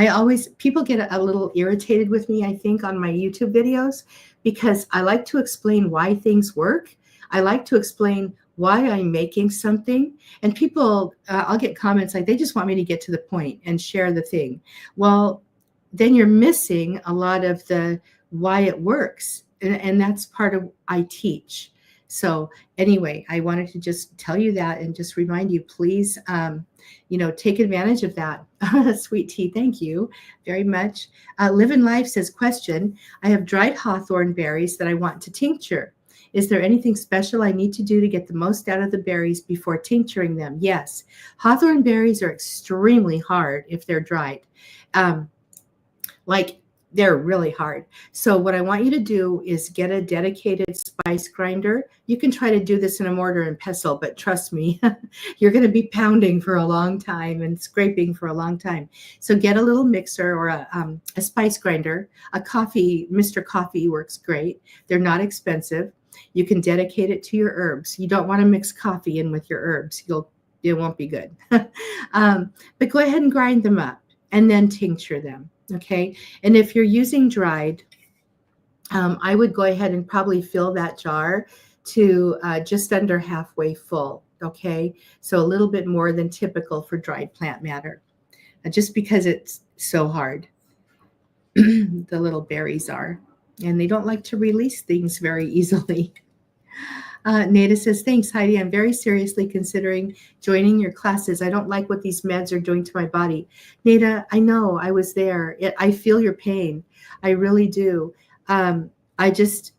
people get a little irritated with me, I think, on my YouTube videos, because I like to explain why things work. I like to explain why I'm making something. And people, I'll get comments like, they just want me to get to the point and share the thing. Well, then you're missing a lot of the why it works. And that's part of I teach. So anyway, I wanted to just tell you that and just remind you, please, take advantage of that. Sweet tea, thank you very much. Live in Life says, question, I have dried hawthorn berries that I want to tincture. Is there anything special I need to do to get the most out of the berries before tincturing them? Yes, hawthorn berries are extremely hard if they're dried. They're really hard. So what I want you to do is get a dedicated spice grinder. You can try to do this in a mortar and pestle, but trust me, you're going to be pounding for a long time and scraping for a long time. So get a little mixer or a spice grinder. Mr. Coffee works great. They're not expensive. You can dedicate it to your herbs. You don't want to mix coffee in with your herbs. It won't be good. But go ahead and grind them up and then tincture them. Okay. And if you're using dried, I would go ahead and probably fill that jar to just under halfway full. Okay. So a little bit more than typical for dried plant matter, just because it's so hard. The little berries are, and they don't like to release things very easily. Nada says, thanks, Heidi. I'm very seriously considering joining your classes. I don't like what these meds are doing to my body. Nada, I know, I was there. I feel your pain. I really do. I just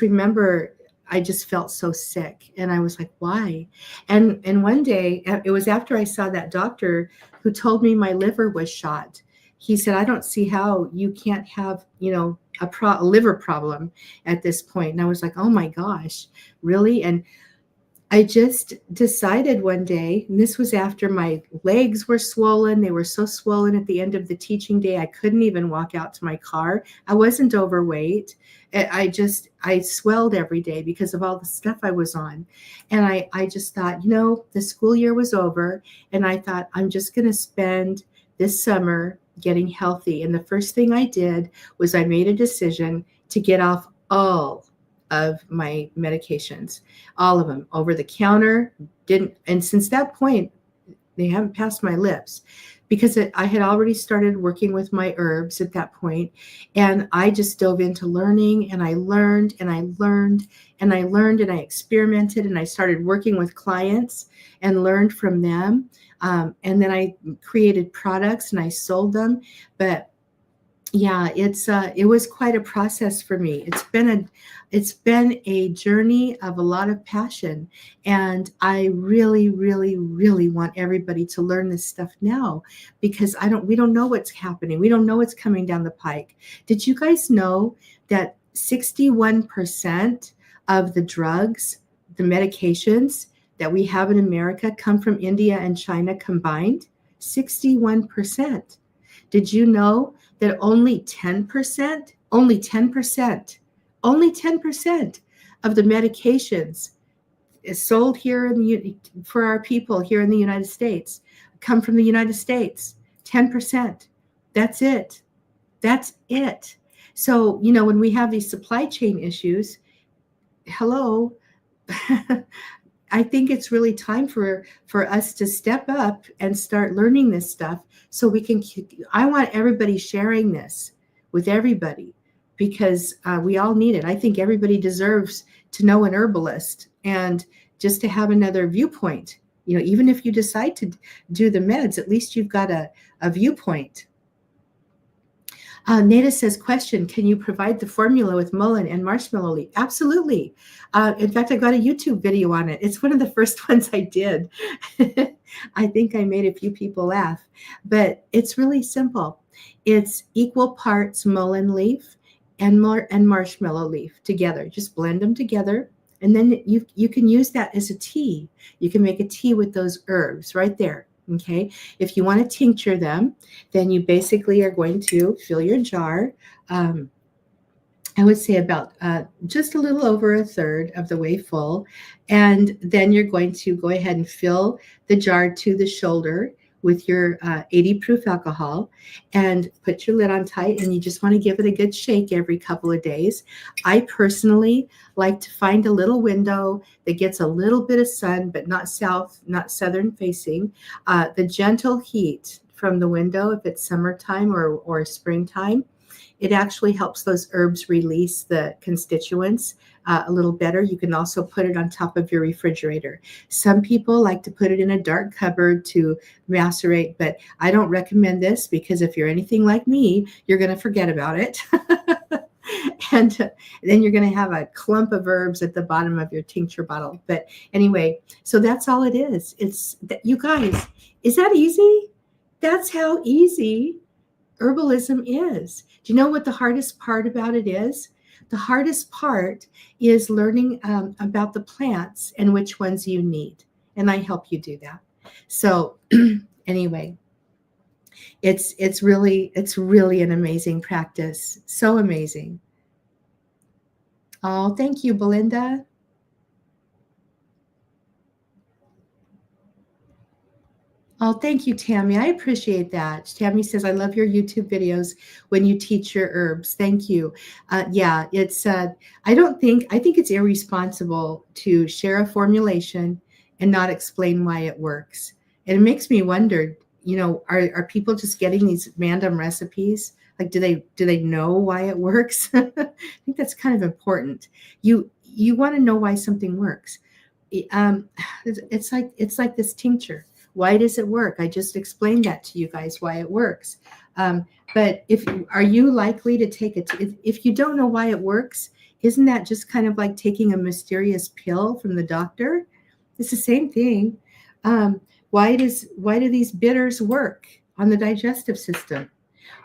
remember I just felt so sick, and I was like, why? And one day, it was after I saw that doctor who told me my liver was shot. He said, I don't see how you can't have, a liver problem at this point. And I was like, oh my gosh, really? And I just decided one day, and this was after my legs were swollen. They were so swollen at the end of the teaching day, I couldn't even walk out to my car. I wasn't overweight. I swelled every day because of all the stuff I was on. And I just thought, the school year was over. And I thought, I'm just going to spend this summer getting healthy. And the first thing I did was I made a decision to get off all of my medications, all of them, over the counter. And since that point, they haven't passed my lips, because I had already started working with my herbs at that point. And I just dove into learning, and I learned and I learned and I learned and I experimented, and I started working with clients and learned from them. And then I created products and I sold them. But, Yeah, it was quite a process for me. It's been a journey of a lot of passion, and I really, really, really want everybody to learn this stuff now, because we don't know what's happening. We don't know what's coming down the pike. Did you guys know that 61% of the drugs, the medications that we have in America come from India and China combined? 61%. Did you know that only 10%, only 10% of the medications is sold here for our people here in the United States come from the United States? 10%. That's it. That's it. So, when we have these supply chain issues, hello, I think it's really time for us to step up and start learning this stuff, so we can. I want everybody sharing this with everybody, because we all need it. I think everybody deserves to know an herbalist, and just to have another viewpoint. Even if you decide to do the meds, at least you've got a viewpoint. Nada says, question, can you provide the formula with mullein and marshmallow leaf? Absolutely. In fact, I got a YouTube video on it. It's one of the first ones I did. I think I made a few people laugh, but it's really simple. It's equal parts mullein leaf and marshmallow leaf together. Just blend them together. And then you can use that as a tea. You can make a tea with those herbs right there. Okay, if you want to tincture them, then you basically are going to fill your jar. I would say about just a little over a third of the way full. And then you're going to go ahead and fill the jar to the shoulder with your 80 proof alcohol, and put your lid on tight. And you just want to give it a good shake every couple of days. I personally like to find a little window that gets a little bit of sun, but not southern facing. The gentle heat from the window, if it's summertime or springtime, it actually helps those herbs release the constituents a little better. You can also put it on top of your refrigerator. Some people like to put it in a dark cupboard to macerate, but I don't recommend this, because if you're anything like me, you're going to forget about it. And then you're going to have a clump of herbs at the bottom of your tincture bottle. But anyway, so that's all it is. You guys, is that easy? That's how easy herbalism is. Do you know what the hardest part about it is? The hardest part is learning about the plants and which ones you need. And I help you do that. So anyway, it's really an amazing practice. So amazing. Oh, thank you, Belinda. Oh, thank you, Tammy. I appreciate that. Tammy says, I love your YouTube videos when you teach your herbs. Thank you. Yeah, I think it's irresponsible to share a formulation and not explain why it works. And it makes me wonder, are people just getting these random recipes? Like, do they know why it works? I think that's kind of important. You want to know why something works. It's like this tincture. Why does it work? I just explained that to you guys, why it works. But are you likely to take it? If you don't know why it works, isn't that just kind of like taking a mysterious pill from the doctor? It's the same thing. Why do these bitters work on the digestive system?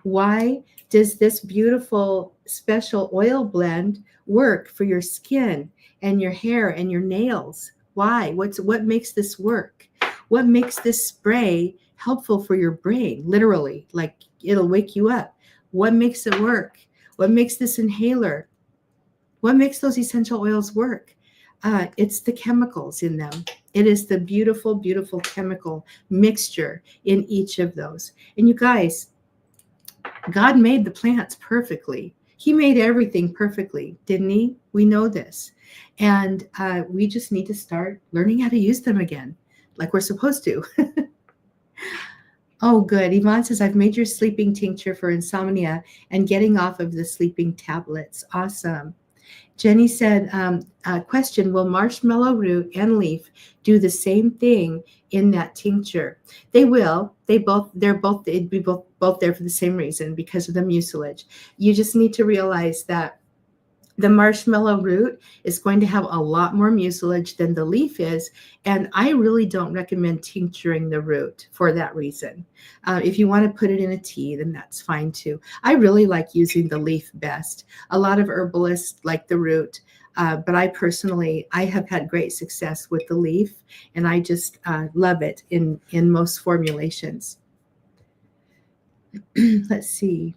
Why does this beautiful special oil blend work for your skin and your hair and your nails? Why? What makes this work? What makes this spray helpful for your brain? Literally, like it'll wake you up. What makes it work? What makes this inhaler? What makes those essential oils work? It's the chemicals in them. It is the beautiful, beautiful chemical mixture in each of those. And you guys, God made the plants perfectly. He made everything perfectly, didn't he? We know this. And we just need to start learning how to use them again, like we're supposed to. Oh, good. Yvonne says, I've made your sleeping tincture for insomnia and getting off of the sleeping tablets. Awesome. Jenny said, question, will marshmallow root and leaf do the same thing in that tincture? They will. It'd be both there for the same reason, because of the mucilage. You just need to realize that the marshmallow root is going to have a lot more mucilage than the leaf is, and I really don't recommend tincturing the root for that reason. If you want to put it in a tea, then that's fine too. I really like using the leaf best. A lot of herbalists like the root, but I have had great success with the leaf, and I just love it in most formulations. Let's see.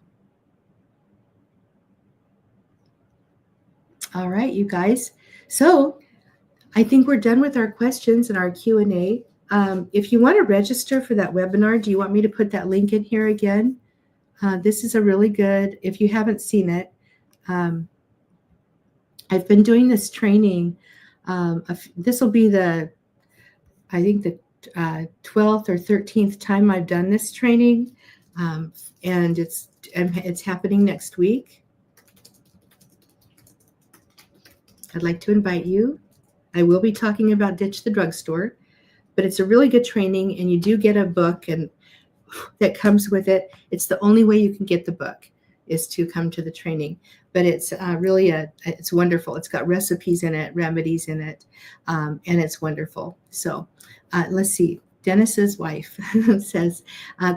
All right, you guys. So I think we're done with our questions and our Q&A. If you want to register for that webinar, do you want me to put that link in here again? This is a really good, if you haven't seen it, I've been doing this training. This will be I think the 12th or 13th time I've done this training. And it's happening next week. I'd like to invite you. I will be talking about Ditch the Drugstore, but it's a really good training, and you do get a book and that comes with it. It's the only way you can get the book is to come to the training, but it's really it's wonderful. It's got recipes in it, remedies in it, and it's wonderful. So let's see. Dennis's wife says,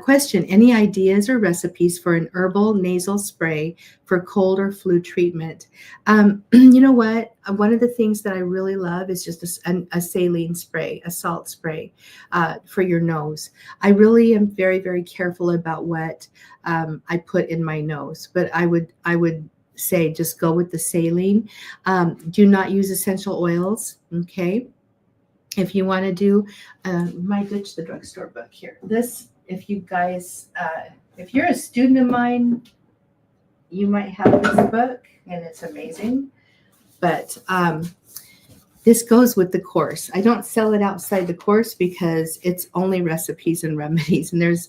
question, any ideas or recipes for an herbal nasal spray for cold or flu treatment? You know what? One of the things that I really love is just a saline spray, a salt spray for your nose. I really am very, very careful about what I put in my nose, but I would say just go with the saline. Do not use essential oils, okay? If you want to do my Ditch the Drugstore book here. This, if you guys, if you're a student of mine, you might have this book, and it's amazing. But this goes with the course. I don't sell it outside the course because it's only recipes and remedies. And there's,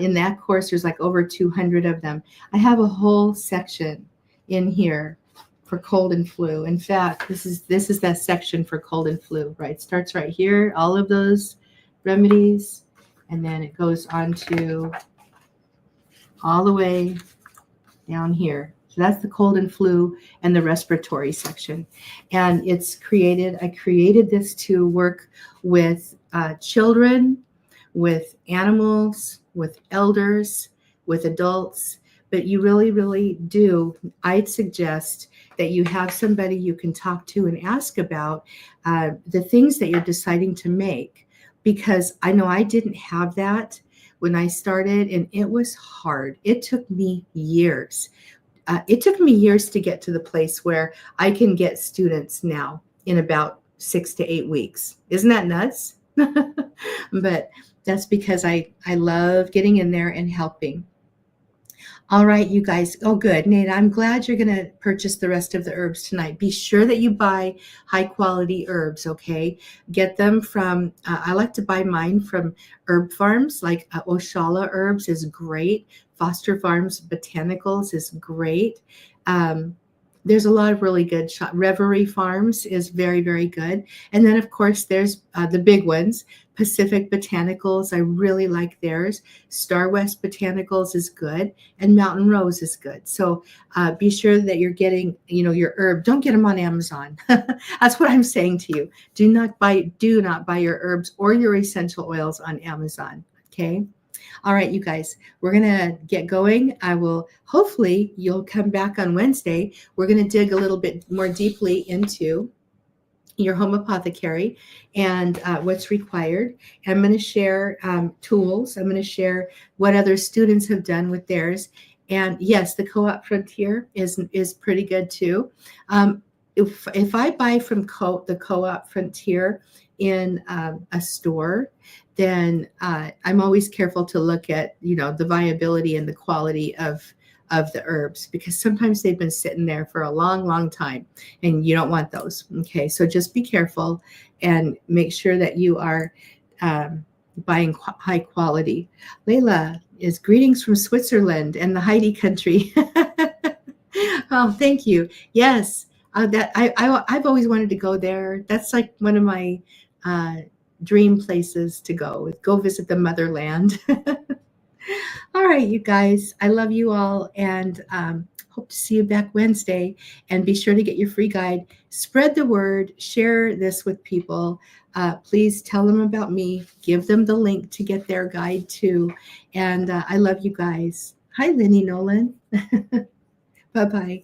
in that course, there's like over 200 of them. I have a whole section in here for cold and flu. In fact, this is that section for cold and flu, right? It starts right here, all of those remedies, and then it goes on to all the way down here. So that's the cold and flu and the respiratory section. And I created this to work with children, with animals, with elders, with adults. But you really, really do, I'd suggest that you have somebody you can talk to and ask about the things that you're deciding to make. Because I know I didn't have that when I started, and it was hard. It took me years. It took me years to get to the place where I can get students now in about 6 to 8 weeks. Isn't that nuts? But that's because I love getting in there and helping. All right, you guys. Oh, good. Nate, I'm glad you're going to purchase the rest of the herbs tonight. Be sure that you buy high quality herbs, okay? Get them from, I like to buy mine from herb farms, like Oshala Herbs is great. Foster Farms Botanicals is great. There's a lot of really good Reverie Farms is very, very good. And then, of course, there's the big ones. Pacific Botanicals, I really like theirs. Star West Botanicals is good. And Mountain Rose is good. So be sure that you're getting, your herb. Don't get them on Amazon. That's what I'm saying to you. Do not buy your herbs or your essential oils on Amazon. Okay. All right, you guys, we're going to get going. Hopefully you'll come back on Wednesday. We're going to dig a little bit more deeply into your home apothecary and what's required. I'm going to share tools. I'm going to share what other students have done with theirs. And yes, the Co-op Frontier is pretty good too. If I buy from the Co-op Frontier in a store, then I'm always careful to look at, the viability and the quality of the herbs, because sometimes they've been sitting there for a long, long time and you don't want those. Okay. So just be careful and make sure that you are buying high quality. Layla is greetings from Switzerland and the Heidi country. Oh, thank you. Yes. I've always wanted to go there. That's like one of my dream places to go visit the motherland. All right, you guys, I love you all, and hope to see you back Wednesday. And be sure to get your free guide. Spread the word. Share this with people. Please tell them about me. Give them the link to get their guide too. And I love you guys. Hi, Lenny Nolan. Bye-bye.